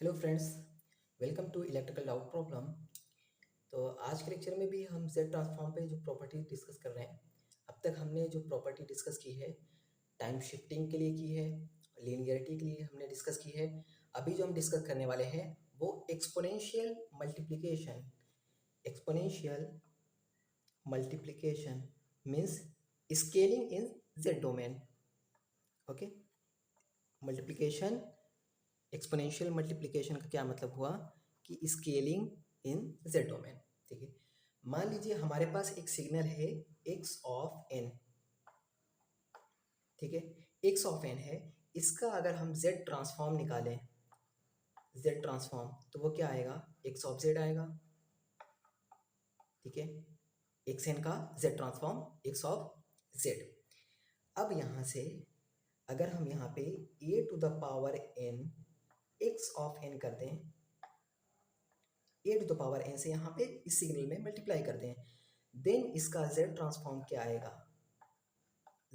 Hello friends, welcome to electrical doubt problem. तो आज के लेक्चर में भी हम जेड ट्रांसफॉर्म पे जो प्रॉपर्टी डिस्कस कर रहे हैं। अब तक हमने जो प्रॉपर्टी डिस्कस की है टाइम शिफ्टिंग के लिए की है, लीनियरिटी के लिए हमने डिस्कस की है। अभी जो हम डिस्कस करने वाले हैं वो exponential multiplication. Exponential multiplication means scaling in Z domain. Okay, multiplication, exponential multiplication का क्या मतलब हुआ कि स्केलिंग इन जेड डोमेन। ठीक है, मान लीजिए हमारे पास एक सिग्नल है एक्स ऑफ एन। ठीक है, एक्स ऑफ एन है, इसका अगर हम जेड ट्रांसफॉर्म निकालें, जेड ट्रांसफॉर्म, तो वो क्या आएगा, एक्स ऑफ जेड आएगा। ठीक है, एक्स एन का Z transform X of Z. अब यहाँ से अगर हम यहाँ पे A to the power N X of N कर दें, A to the power N से यहाँ पे इस सिग्नल में मल्टीप्लाई कर दें, देन इसका जेड ट्रांसफॉर्म क्या आएगा,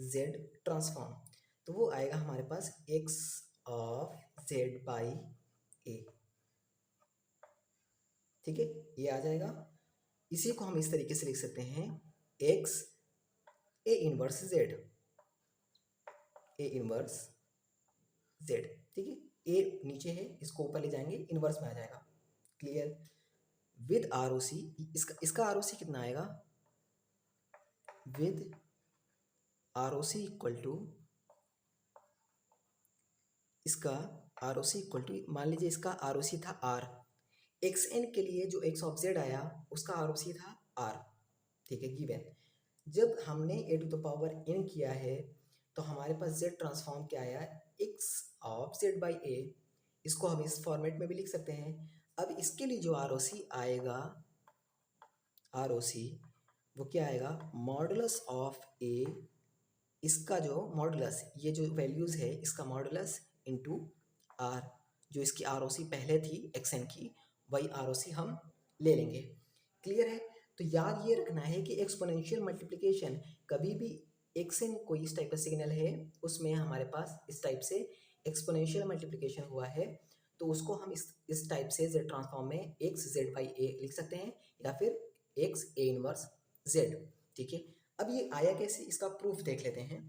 जेड ट्रांसफॉर्म। तो वो आएगा हमारे पास एक्स ऑफ जेड बाई ए। ठीक है, ये आ जाएगा। इसी को हम इस तरीके से लिख सकते हैं, x A inverse Z, A inverse Z. ठीक है, ए नीचे है, इसको ऊपर ले जाएंगे, इनवर्स में आ जाएगा। Clear? With R O C, इसका आर ओ सी कितना आएगा, with R O C equal to, इसका R O C equal to, मान लीजिए इसका आर ओ सी था आर, एक्स एन के लिए जो एक्स ऑफ जेड आया उसका आर ओ सी था आर। ठीक है, गिवन जब हमने ए टू द पावर एन किया है तो हमारे पास जेड ट्रांसफॉर्म क्या आया, एक्स ऑफ जेड बाई ए। इसको हम इस फॉर्मेट में भी लिख सकते हैं। अब इसके लिए जो आर ओ सी आएगा, आर ओ सी वो क्या आएगा, मॉडुलस ऑफ ए, इसका जो मॉडुलस, ये जो वैल्यूज़ है इसका मॉडुलस इनटू आर, जो इसकी आर ओ सी पहले थी एक्स एन की, वही आर ओ सी हम ले लेंगे। क्लियर है? तो याद ये रखना है कि एक्सपोनेंशियल मल्टीप्लिकेशन कभी भी एक्स एन कोई इस टाइप का सिग्नल है, उसमें हमारे पास इस टाइप से एक्सपोनेंशियल मल्टीप्लिकेशन हुआ है, तो उसको हम इस टाइप से जेड ट्रांसफॉर्म में एक्स जेड बाई ए लिख सकते हैं, या फिर एक्स ए इनवर्स जेड। ठीक है, अब ये आया कैसे, इसका प्रूफ देख लेते हैं।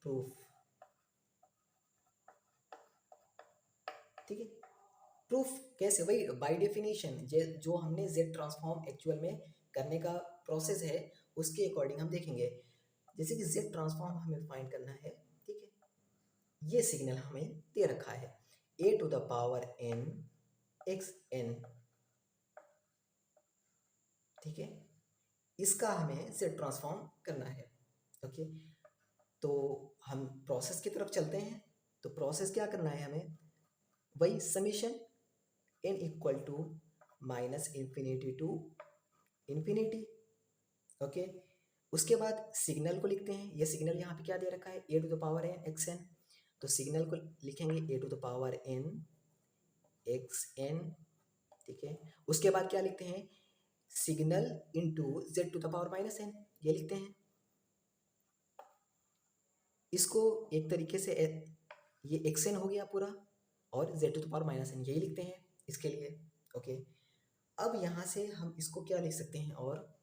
प्रूफ, ठीक है, प्रूफ कैसे, वही बाय डेफिनेशन जो हमने जेड ट्रांसफॉर्म एक्चुअल में करने का प्रोसेस है उसके अकॉर्डिंग हम देखेंगे। जैसे कि जेड ट्रांसफॉर्म हमें फाइंड करना है। ठीक है, ये सिग्नल हमें दे रखा है A to the power N X N. ठीक है, इसका हमें जेड ट्रांसफॉर्म करना है। ओके, तो हम प्रोसेस की तरफ चलते हैं। तो प्रोसेस क्या करना है हमें, वही summation n equal to minus infinity to infinity. Okay, उसके बाद सिग्नल को लिखते हैं। ये सिग्नल यहाँ पे क्या दे रखा है, A to the power N X N, तो सिग्नल को लिखेंगे A to the power N X N. ठीक है, उसके बाद क्या लिखते हैं, signal into Z to the power minus N, ये लिखते हैं। इसको एक तरीके से ये एक्स एन हो गया पूरा, और Z to the power minus n यही लिखते हैं इसके लिए। ओके, अब यहाँ से हम इसको क्या लिख सकते हैं, और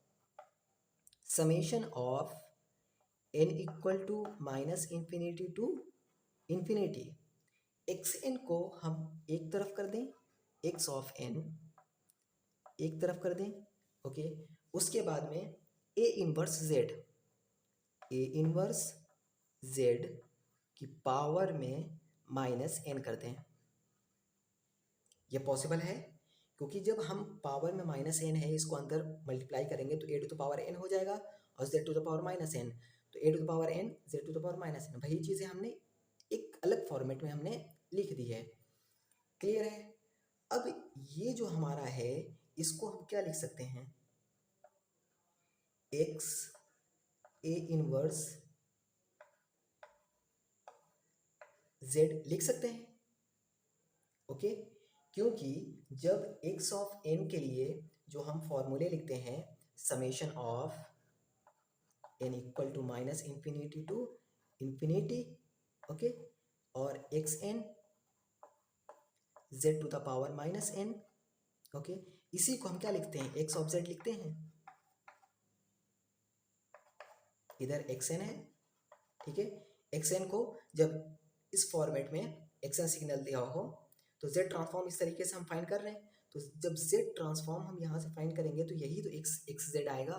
summation of N equal to minus infinity to infinity, x n को हम एक तरफ कर दें, एक्स ऑफ एन एक तरफ कर दें। ओके, उसके बाद में A inverse Z, A inverse Z की पावर में माइनस एन कर दें। ये पॉसिबल है क्योंकि जब हम पावर में माइनस एन है इसको अंदर मल्टीप्लाई करेंगे तो A to the power N हो जाएगा, और Z to the power minus N, तो A to the power N Z to the power minus N, वही चीज़ें हमने एक अलग फॉर्मेट में हमने लिख दी है। क्लियर है? अब ये जो हमारा है इसको हम क्या लिख सकते हैं, एक्स ए इनवर्स जेड लिख सकते हैं। ओके, क्योंकि जब एक्स ऑफ एन के लिए जो हम फॉर्मूले लिखते हैं, summation of N equal to minus infinity to infinity, okay, और X N z to the power minus n। Okay, इसी को हम क्या लिखते हैं, x ऑफ z लिखते हैं। इधर xn है, ठीक है। xn को जब इस फॉर्मेट में xn सिग्नल दिया हो तो z ट्रांसफॉर्म इस तरीके से हम फाइंड कर रहे हैं। तो जब z ट्रांसफॉर्म हम यहाँ से फाइंड करेंगे तो यही तो xz आएगा।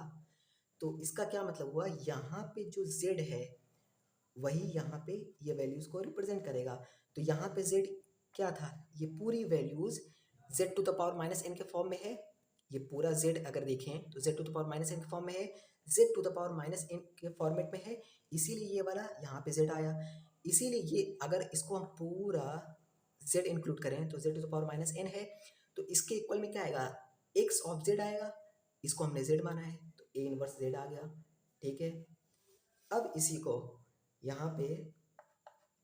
तो इसका क्या मतलब हुआ, यहाँ पे जो z है वही यहाँ पे ये वैल्यूज को रिप्रेजेंट करेगा। तो यहाँ पे z क्या था, ये पूरी values z to the power minus n के फॉर्म में है। ये पूरा z अगर देखें तो z to the power minus n के फॉर्म में है, z to the power minus n के फॉर्मेट में है, इसीलिए ये वाला यहाँ पे z आया। इसीलिए ये अगर इसको हम पूरा z इंक्लूड करें तो z to the power minus n है, तो इसके इक्वल में क्या आएगा, x ऑफ z आएगा। इसको हमने z माना है तो a इनवर्स z आ गया, ठीक है। अब इसी को यहाँ पे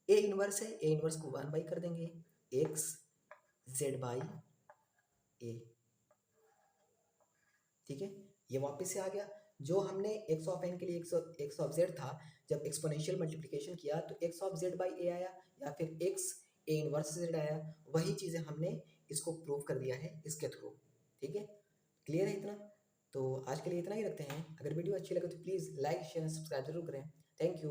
a इनवर्स है, a इनवर्स को 1 बाई कर देंगे x z बाई a, ठीक है। ये वापस से आ गया। जो हमने x ऑफ n के लिए x ऑफ z था, जब एक्सपोनेंशियल मल्टीप्लिकेशन किया तो x of z by a आया, या फिर x a इनवर्स z आया। वही चीज़ें हमने इसको प्रूव कर दिया है इसके थ्रू, ठीक है। क्लियर है इतना? तो आज के लिए इतना ही रखते हैं। अगर वीडियो अच्छी लगे तो प्लीज़ लाइक शेयर सब्सक्राइब जरूर करें। Thank you.